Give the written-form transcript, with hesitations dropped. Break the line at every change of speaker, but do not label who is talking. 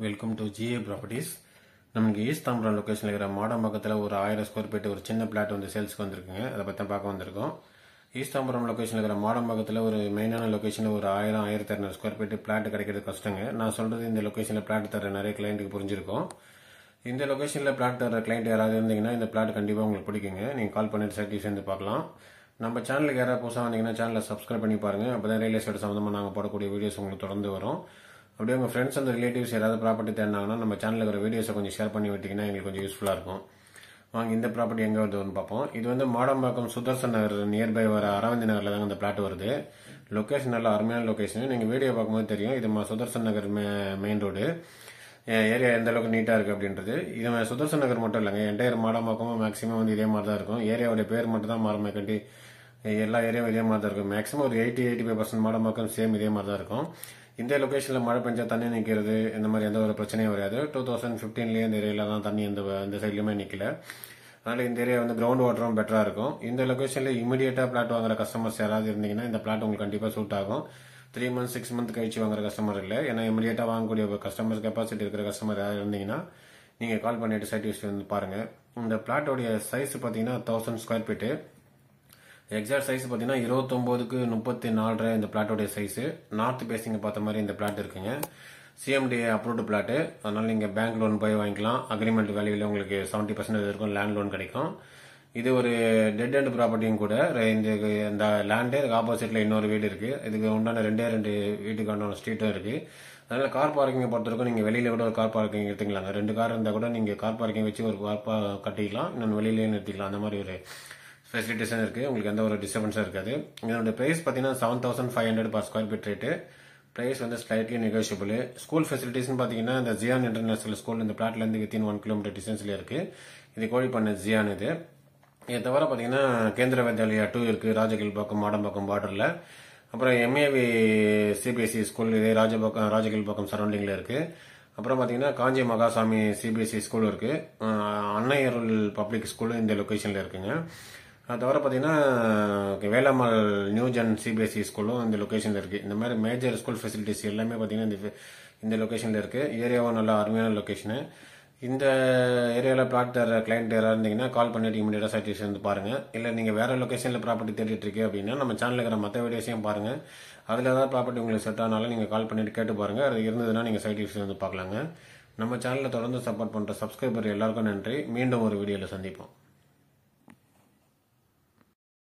Welcome to GA properties. நமக்கு east Tambaram லொக்கேஷனில் இருக்கிற மாடம்பாக்கத்தில் ஒரு 1000 ஸ்கொயர் ஃபீட் ஒரு சின்ன பிளாட் வந்து சேல்ஸ்க்கு வந்திருக்குங்க. அதை பற்றி பார்க்க வந்திருக்கோம். ஈஸ்ட் தாம்பரம் லொக்கேஷனில் இருக்கிற மாடம்பாக்கத்தில் ஒரு மெயினான லொக்கேஷனில் ஒரு 1000-1200 ஸ்கொயர் ஃபீட் பிளாட் கிடைக்கிறது கஷ்டங்க. நான் சொல்கிறது இந்த லொக்கேஷனில் பிளாட் தர நிறைய கிளைண்ட்டுக்கு புரிஞ்சிருக்கும். இந்த லொக்கேஷனில் பிளாட் தர கிளைண்ட் யாராவது இருந்தீங்கன்னா இந்த பிளாட் கண்டிப்பாக உங்களுக்கு பிடிக்குங்க. நீங்கள் கால் பண்ணிட்டு சைட்டிஸ் வந்து பார்க்கலாம். நம்ம சேனலுக்கு யாராவது புதுசாக வந்தீங்கன்னா சேனலை சப்ஸ்கிரைப் பண்ணி பாருங்கள். அப்போ தான் ரியல் எஸ்டேட் சம்மந்தமாக நாங்கள் போடக்கூடிய வீடியோஸ் உங்களுக்கு தொடர்ந்து வரும். அப்படியே உங்கள் ஃப்ரெண்ட்ஸ் அந்த ரிலேட்டிவ்ஸ் யாராவது ப்ராப்பர்ட்டி தேடினாங்கன்னா நம்ம சேனலில் இருக்கிற வீடியோஸை கொஞ்சம் ஷேர் பண்ணி விட்டிங்கன்னா எங்களுக்கு கொஞ்சம் யூஸ்ஃபுல்லாக இருக்கும். வாங்க இந்த ப்ராப்பர்ட்டி எங்கே வருதுன்னு பார்ப்போம். இது வந்து மாடம்பாக்கம் சுதர்சன் நகர் நியர்பை வர அரவிந்த் நகரில் தாங்க இந்த பிளாட் வருது. லொக்கேஷன் நல்ல அருமையான லொக்கேஷன். நீங்கள் வீடியோ பார்க்கும்போது தெரியும். இது சுதர்சன் நகர் மெயின் ரோடு. ஏரியா எந்த அளவுக்கு நீட்டாக இருக்குது அப்படின்றது. இது சுதர்சன் நகர் மட்டும் இல்லைங்க, என்டையர் மாடம்பாக்கமும் மேக்ஸிமம் வந்து இதே மாதிரி தான் இருக்கும். ஏரியாவுடைய பேர் மட்டும் தான் மாறமே கட்டி எல்லா ஏரியாவும் இதே மாதிரி தான் இருக்கும். மேக்ஸிமம் ஒரு 80-85% மாடம்பாக்கம் சேம் இதே மாதிரி தான் இருக்கும். இந்த லொக்கேஷனில் மழை பெஞ்சா தண்ணி நிற்கிறது இந்த மாதிரி எந்த ஒரு பிரச்சனையும் வராது. 2015 இந்த ஏரியாவில் தான் தண்ணி எந்த சைட்லையுமே நிற்கல. அதனால் இந்த ஏரியா வந்து கிரவுண்ட் வாட்டரும் பெட்டராக இருக்கும். இந்த லொக்கேஷனில் இமீடியட்டாக பிளாட் வாங்குற கஸ்டமர்ஸ் யாராவது இருந்தீங்கன்னா இந்த பிளாட் உங்களுக்கு கண்டிப்பாக சூட் ஆகும். 3 months 6 months கழிச்சு வாங்குற கஸ்டமர் இல்லை. ஏன்னா இமீடியட்டாக வாங்கக்கூடிய கஸ்டமர்ஸ் கெப்பாசிட்டி இருக்கிற கஸ்டமர் யாராவது இருந்தீங்கன்னா நீங்கள் கால் பண்ணிட்டு சைட் விசிட் வந்து பாருங்கள். இந்த பிளாட்டோடைய சைஸ் பார்த்தீங்கன்னா 1000 ஸ்கொயர் ஃபீட்டு. எக்ஸாக்ட் சைஸ் பார்த்தீங்கன்னா 29x34 இந்த பிளாட்டோடைய சைஸ். நார்த் பேசிங் பார்த்த மாதிரி இந்த பிளாட் இருக்குங்க. CMD approved plot. அதனால நீங்கள் பேங்க் லோன் போய் வாங்கிக்கலாம். அக்ரிமெண்ட் வேல்யூவில் உங்களுக்கு 70% இருக்கும். லேண்ட் லோன் கிடைக்கும். இது ஒரு டெட் அண்ட் ப்ராப்பர்ட்டியும் கூட. இந்த லேண்டே ஆப்போசிட்ல இன்னொரு வீடு இருக்கு. இதுக்கு உண்டான 2 வீட்டுக்கான ஸ்ட்ரீட்டும் இருக்கு. அதனால கார் பார்க்கிங்கை பொறுத்தவரைக்கும் நீங்கள் வெளியில கூட ஒரு கார் பார்க்கிங் எடுத்துக்கலாங்க. 2 கார் இருந்தால் கூட நீங்கள் கார் பார்க்கிங் வச்சு ஒரு கார் கட்டிக்கலாம். இன்னொன்று வெளியிலேயே நிறுத்திக்கலாம். அந்த மாதிரி ஒரு ஃபெசிலிட்டிஸும் இருக்குது. உங்களுக்கு எந்த ஒரு டிஸ்டர்பன்ஸும் இருக்காது. இதோட ப்ரைஸ் பார்த்தீங்கன்னா 7500 per square feet rate. Price வந்து ஸ்லைட்லி நெகோஷியபிள். ஸ்கூல் ஃபெசிலிட்டிஸ்னு பார்த்தீங்கன்னா இந்த ஜியான் இன்டர்நேஷனல் ஸ்கூல் இந்த பிளாட்லேருந்து வித்தின் 1 kilometer டிஸ்டன்ஸில் இருக்குது. இது கோழிப்பண்ணை ஜியான். இதை தவிர பார்த்தீங்கன்னா கேந்திர வித்யாலயா 2 இருக்குது ராஜகில்பாக்கம் மாடம்பாக்கம் பார்டரில். அப்புறம் எம்ஏவி சிபிஎஸ்சி ஸ்கூல் இதே ராஜகில்பாக்கம் சரௌண்டிங்கில் இருக்குது. அப்புறம் பார்த்தீங்கன்னா காஞ்சி மகாசாமி சிபிஎஸ்சி ஸ்கூல் இருக்குது. அன்னையருள் பப்ளிக் ஸ்கூலும் இந்த லொக்கேஷனில் இருக்குங்க. அது தவிர பார்த்தீங்கன்னா வேலம்மாள் நியூஜன் சிபிஎஸ்சி ஸ்கூலும் இந்த லொக்கேஷனில் இருக்குது. இந்த மாதிரி மேஜர் ஸ்கூல் ஃபெசிலிட்டிஸ் எல்லாமே பார்த்தீங்கன்னா இந்த லொக்கேஷனில் இருக்குது. ஏரியாவும் நல்லா அருமையான லொக்கேஷனு. இந்த ஏரியாவில் பிளாட் தர கிளைண்ட் யாராவது இருந்தீங்கன்னா கால் பண்ணிட்டு இமீடியட்டாக சைட் வந்து பாருங்கள். இல்லை நீங்கள் வேறு லொக்கேஷனில் ப்ராப்பர்ட்டி தேடிட்டு இருக்கு அப்படின்னா நம்ம சேனலில் இருக்கிற மற்ற வீடியோஸையும் பாருங்கள். அதில் ஏதாவது ப்ராப்பர்ட்டி உங்களுக்கு செட் ஆனாலும் நீங்கள் கால் பண்ணிட்டு கேட்டு பாருங்கள். அது இருந்ததுன்னா நீங்கள் சைட் வந்து பார்க்கலாங்க. நம்ம சேனலில் தொடர்ந்து சப்போர்ட் பண்ணுற சப்ஸ்கிரைபர் எல்லாருக்கும் நன்றி. மீண்டும் ஒரு வீடியோவில் சந்திப்போம்.